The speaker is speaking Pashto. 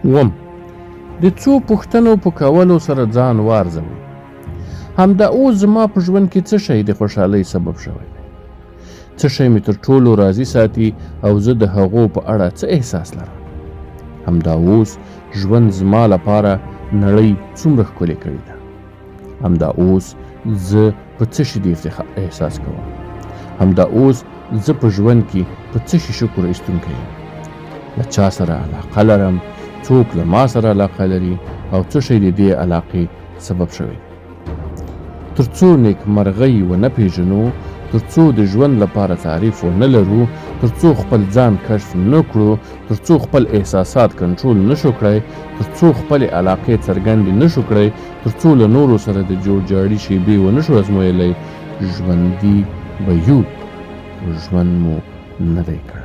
اووم، د څو پوښتنو په کولو سره ځان وارزوئ. همدا اوس زما په ژوند کې څه شی د خوشحالۍ سبب شوی دی؟ څه شی مې تر ټولو راضي ساتي او زه د هغو په اړه څه احساس لرم؟ همدا اوس ژوند زما لپاره نړۍ څومره ښکلې کړې ده؟ همدا اوس زه په څه شي د افتخار احساس کوم؟ همدا اوس زه په ژوند کې په څه شي شکر ایستونکی یم؟ له چا سره علاقه لرم؟ څوک له ما سره علاقه لري او څه شی د دې علاقې سبب شوی؟ تر څو نیکمرغۍ ونه پیژنو، تر څو د ژوند لپاره تعریف ونه لرو، تر څو خپل ځان کشف نه کړو، تر څو خپل احساسات کنټرول نشو کړی، تر څو خپلې علاقې څرګندې نشو کړی، تر څو له نورو سره د جوړجاړي شیبې ونشو ازمویلی، ژوندي به یو، ژوند مو نه دی کړی.